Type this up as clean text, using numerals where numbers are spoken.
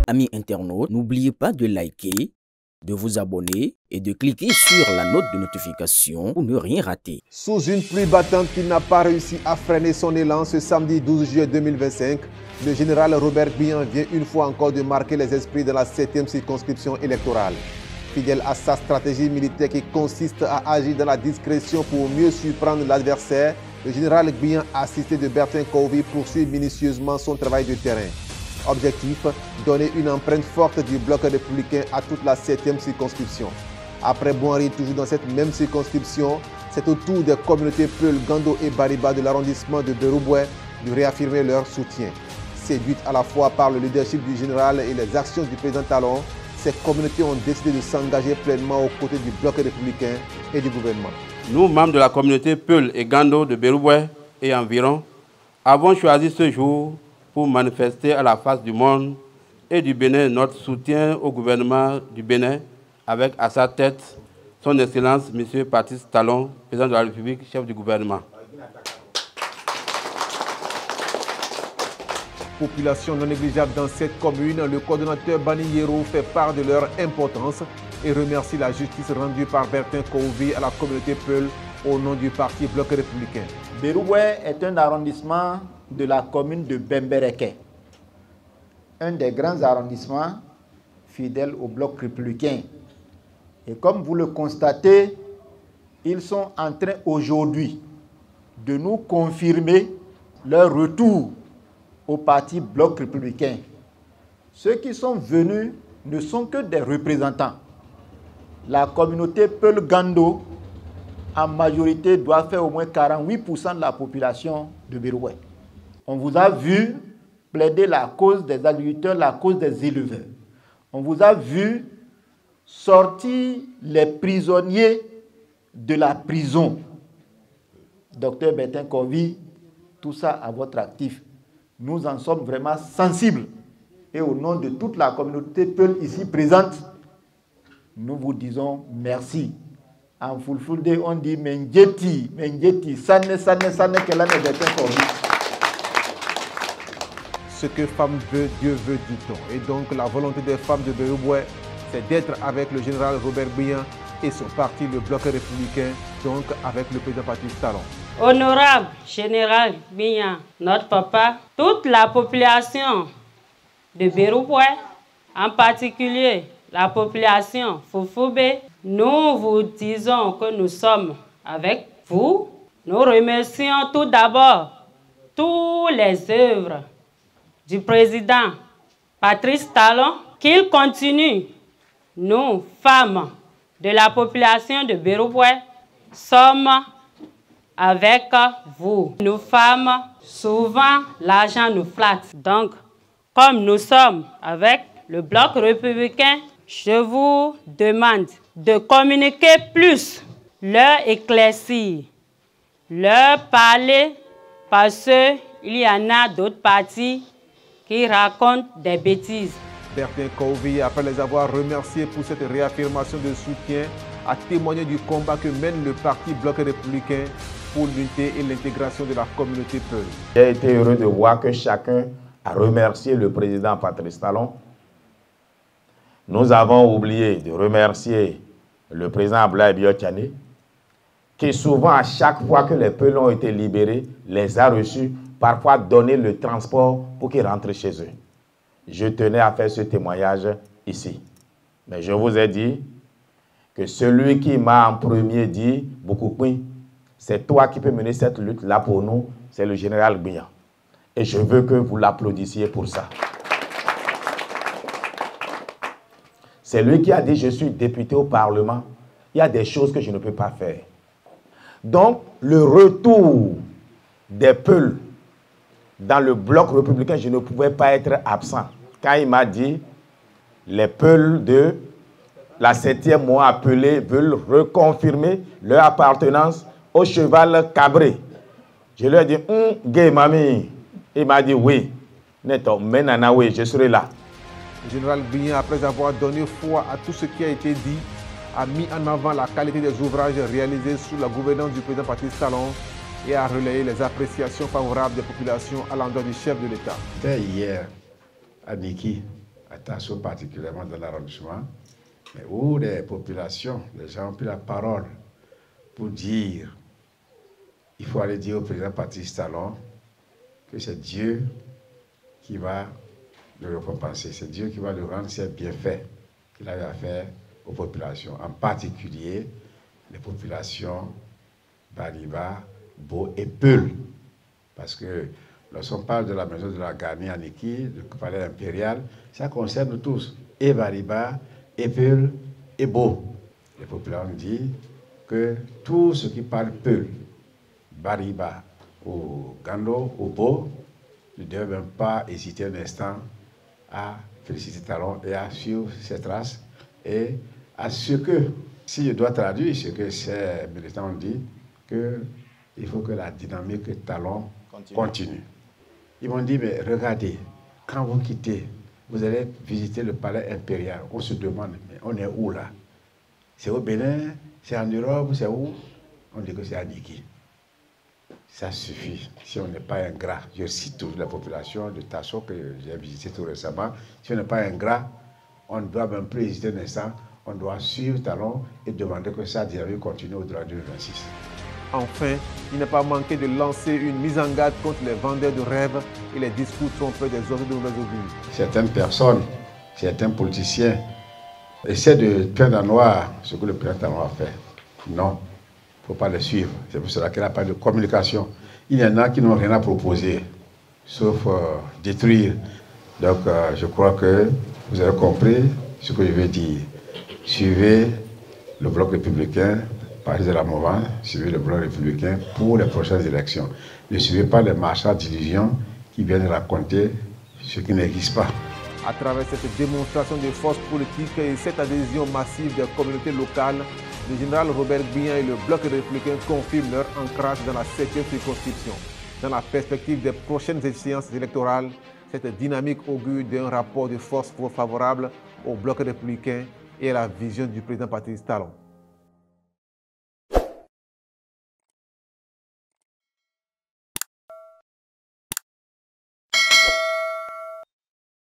Amis internautes, n'oubliez pas de liker, de vous abonner et de cliquer sur la note de notification pour ne rien rater. Sous une pluie battante qui n'a pas réussi à freiner son élan ce samedi 12 juillet 2025, le général Robert Bihan vient une fois encore de marquer les esprits de la 7e circonscription électorale. Fidèle à sa stratégie militaire qui consiste à agir dans la discrétion pour mieux surprendre l'adversaire, le général Bihan, assisté de Bertin Kovi, poursuit minutieusement son travail de terrain. Objectif, donner une empreinte forte du bloc républicain à toute la 7e circonscription. Après Boinri, toujours dans cette même circonscription, c'est au tour des communautés Peul, Gando et Bariba de l'arrondissement de Berouboué de réaffirmer leur soutien. Séduites à la fois par le leadership du général et les actions du président Talon, ces communautés ont décidé de s'engager pleinement aux côtés du bloc républicain et du gouvernement. Nous, membres de la communauté Peul et Gando de Berouboué et environ, avons choisi ce jour pour manifester à la face du monde et du Bénin notre soutien au gouvernement du Bénin, avec à sa tête son Excellence M. Patrice Talon, président de la République, chef du gouvernement. Population non négligeable dans cette commune, le coordonnateur Bani Yero fait part de leur importance et remercie la justice rendue par Bertin Kovi à la communauté Peul au nom du parti Bloc républicain. Berouboué est un arrondissement de la commune de Bembereke, un des grands arrondissements fidèles au Bloc républicain. Et comme vous le constatez, ils sont en train aujourd'hui de nous confirmer leur retour au parti Bloc républicain. Ceux qui sont venus ne sont que des représentants. La communauté Peul-Gando, en majorité, doit faire au moins 48% de la population de Berouboué. On vous a vu plaider la cause des agriculteurs, la cause des éleveurs. On vous a vu sortir les prisonniers de la prison. Docteur Bertin Kovi, tout ça à votre actif. Nous en sommes vraiment sensibles. Et au nom de toute la communauté Peul ici présente, nous vous disons merci. En Fulfulde, on dit Menjeti, Menjeti, Sane, Kelane Bertin Kovi. Ce que femme veut, Dieu veut, dit-on. Et donc la volonté des femmes de Berouboué, c'est d'être avec le général Robert Bihan et son parti, le Bloc républicain, donc avec le président Patrice Talon. Honorable général Bihan, notre papa, toute la population de Berouboué, en particulier la population Fulfulde, nous vous disons que nous sommes avec vous. Nous remercions tout d'abord toutes les œuvres du président Patrice Talon, qu'il continue. Nous, femmes de la population de Berouboué, sommes avec vous. Nous femmes, souvent, l'argent nous flatte. Donc, comme nous sommes avec le Bloc républicain, je vous demande de communiquer plus, leur éclaircir, leur parler, parce qu'il y en a d'autres partis qui racontent des bêtises. Bertin Kovi, après les avoir remerciés pour cette réaffirmation de soutien, a témoigné du combat que mène le parti Bloc républicain pour l'unité et l'intégration de la communauté Peul. J'ai été heureux de voir que chacun a remercié le président Patrice Talon. Nous avons oublié de remercier le président Abdoulaye Biotchane, qui souvent, à chaque fois que les Peuls ont été libérés, les a reçus, parfois donné le transport pour qu'ils rentrent chez eux. Je tenais à faire ce témoignage ici. Mais je vous ai dit que celui qui m'a en premier dit, Boukoukouin, c'est toi qui peux mener cette lutte-là pour nous, c'est le général Bihan. Et je veux que vous l'applaudissiez pour ça. C'est lui qui a dit, je suis député au Parlement, il y a des choses que je ne peux pas faire. Donc, le retour des Peuls dans le Bloc républicain, je ne pouvais pas être absent. Quand il m'a dit, les Peuls de la 7e m'ont appelé, veulent reconfirmer leur appartenance au cheval cabré. Je lui ai dit, gay mami. Il m'a dit, oui. Oui, je serai là. Le général Bihan, après avoir donné foi à tout ce qui a été dit, a mis en avant la qualité des ouvrages réalisés sous la gouvernance du président Patrice Talon et a relayé les appréciations favorables des populations à l'endroit du chef de l'État. C'était hier à Niki, à Tasso particulièrement dans l'arrondissement, mais où les populations, les gens ont pris la parole pour dire, il faut aller dire au président Patrice Talon que c'est Dieu qui va le récompenser, c'est Dieu qui va lui rendre ses bienfaits qu'il avait à faire aux populations, en particulier les populations Bariba, Bo et Peul. Parce que lorsqu'on parle de la maison de la Garnie à Niki, du palais impérial, ça concerne tous, et Bariba, et Peul, et Bo. Les populations disent que tout ce qui parle Peul, Bariba, ou Gando, ou Bo, ne doivent même pas hésiter un instant à féliciter Talon et à suivre ses traces et à ce que, si je dois traduire ce que ces militants ont dit, qu'il faut que la dynamique Talon continue. Ils m'ont dit, mais regardez, quand vous quittez, vous allez visiter le palais impérial. On se demande, mais on est où là? C'est au Bénin? C'est en Europe? C'est où? On dit que c'est à Niki. Ça suffit, si on n'est pas ingrat. Je cite toujours la population de Tasso que j'ai visité tout récemment. Si on n'est pas ingrat, on doit même plus hésiter un instant. On doit suivre Talon et demander que ça continue au-delà du 26. Enfin, il n'a pas manqué de lancer une mise en garde contre les vendeurs de rêves et les discours trompeurs des autres de mauvais augure. Certaines personnes, certains politiciens essaient de peindre en noir ce que le président Talon a fait. Non. Il ne faut pas les suivre. C'est pour cela qu'il n'y a pas de communication. Il y en a qui n'ont rien à proposer, sauf détruire. Donc, je crois que vous avez compris ce que je veux dire. Suivez le bloc républicain, parlez de la mouvance, suivez le bloc républicain pour les prochaines élections. Ne suivez pas les marchands d'illusions qui viennent raconter ce qui n'existe pas. À travers cette démonstration de force politique et cette adhésion massive des communautés locales, le général Robert Bihan et le bloc républicain confirment leur ancrage dans la 7e circonscription. Dans la perspective des prochaines échéances électorales, cette dynamique augure d'un rapport de force favorable au bloc républicain et à la vision du président Patrice Talon.